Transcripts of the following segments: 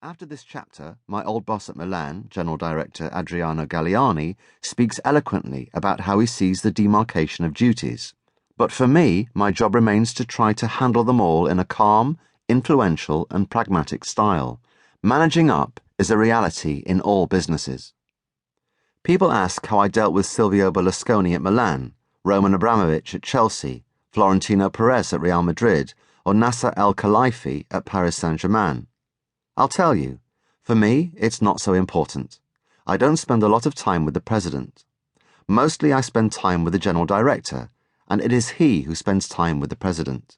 After this chapter, my old boss at Milan, General Director Adriano Galliani, speaks eloquently about how he sees the demarcation of duties. But for me, my job remains to try to handle them all in a calm, influential, and pragmatic style. Managing up is a reality in all businesses. People ask how I dealt with Silvio Berlusconi at Milan, Roman Abramovich at Chelsea, Florentino Perez at Real Madrid, or Nasser El-Khelaifi at Paris Saint-Germain. I'll tell you, for me, it's not so important. I don't spend a lot of time with the president. Mostly I spend time with the general director, and it is he who spends time with the president.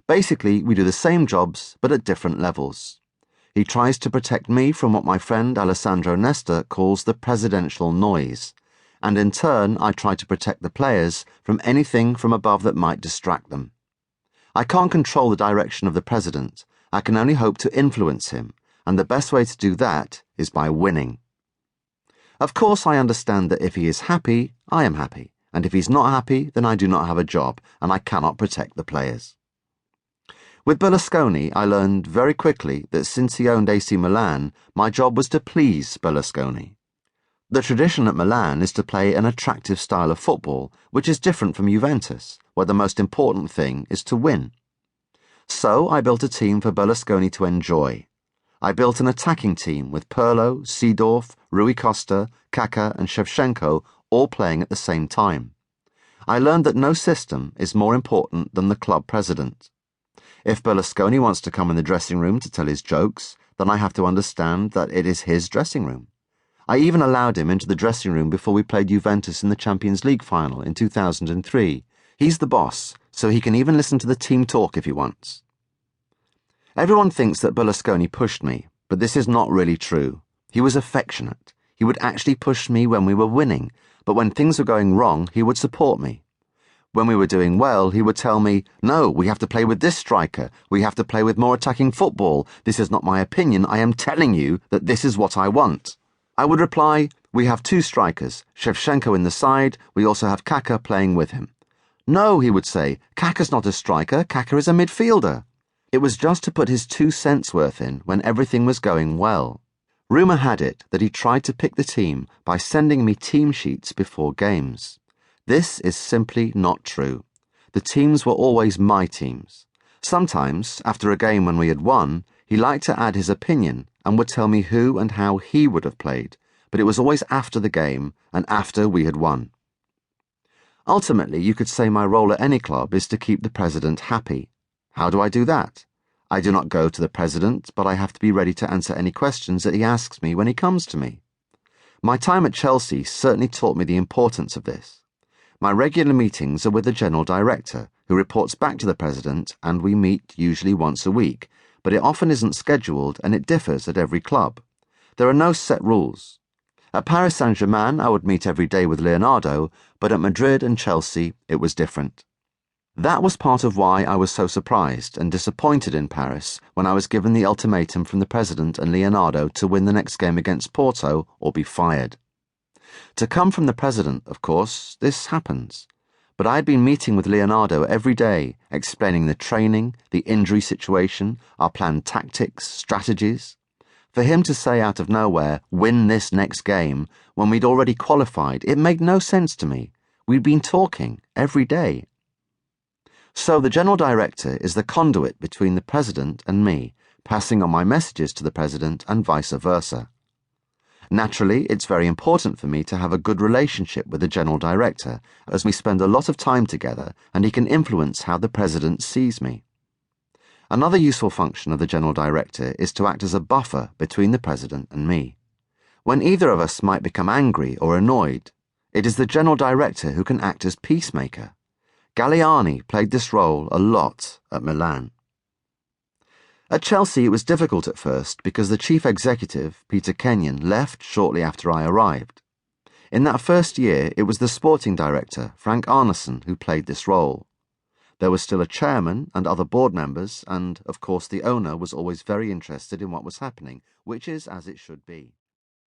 Basically, we do the same jobs, but at different levels. He tries to protect me from what my friend Alessandro Nesta calls the presidential noise, and in turn I try to protect the players from anything from above that might distract them. I can't control the direction of the president. I can only hope to influence him, and the best way to do that is by winning. Of course, I understand that if he is happy, I am happy, and if he's not happy, then I do not have a job, and I cannot protect the players. With Berlusconi, I learned very quickly that since he owned AC Milan, my job was to please Berlusconi. The tradition at Milan is to play an attractive style of football, which is different from Juventus, where the most important thing is to win. So I built a team for Berlusconi to enjoy. I built an attacking team with Pirlo, Seedorf, Rui Costa, Kaká and Shevchenko all playing at the same time. I learned that no system is more important than the club president. If Berlusconi wants to come in the dressing room to tell his jokes, then I have to understand that it is his dressing room. I even allowed him into the dressing room before we played Juventus in the Champions League final in 2003. He's the boss, so he can even listen to the team talk if he wants. Everyone thinks that Berlusconi pushed me, but this is not really true. He was affectionate. He would actually push me when we were winning, but when things were going wrong, he would support me. When we were doing well, he would tell me, "No, we have to play with this striker. We have to play with more attacking football. This is not my opinion. I am telling you that this is what I want." I would reply, "We have two strikers, Shevchenko in the side. We also have Kaká playing with him." "No," he would say, "Kaká's not a striker. Kaká is a midfielder." It was just to put his 2 cents worth in when everything was going well. Rumour had it that he tried to pick the team by sending me team sheets before games. This is simply not true. The teams were always my teams. Sometimes, after a game when we had won, he liked to add his opinion and would tell me who and how he would have played, but it was always after the game and after we had won. Ultimately, you could say my role at any club is to keep the president happy. How do I do that? I do not go to the president, but I have to be ready to answer any questions that he asks me when he comes to me. My time at Chelsea certainly taught me the importance of this. My regular meetings are with the general director, who reports back to the president, and we meet usually once a week, but it often isn't scheduled and it differs at every club. There are no set rules. At Paris Saint-Germain, I would meet every day with Leonardo, but at Madrid and Chelsea, it was different. That was part of why I was so surprised and disappointed in Paris when I was given the ultimatum from the president and Leonardo to win the next game against Porto or be fired. To come from the president, of course, this happens. But I had been meeting with Leonardo every day, explaining the training, the injury situation, our planned tactics, strategies. For him to say out of nowhere, "Win this next game," when we'd already qualified, it made no sense to me. We'd been talking every day. So the general director is the conduit between the president and me, passing on my messages to the president and vice versa. Naturally, it's very important for me to have a good relationship with the general director, as we spend a lot of time together and he can influence how the president sees me. Another useful function of the general director is to act as a buffer between the president and me. When either of us might become angry or annoyed, it is the general director who can act as peacemaker. Galliani played this role a lot at Milan. At Chelsea, it was difficult at first because the chief executive, Peter Kenyon, left shortly after I arrived. In that first year, it was the sporting director, Frank Arneson, who played this role. There was still a chairman and other board members, and, of course, the owner was always very interested in what was happening, which is as it should be.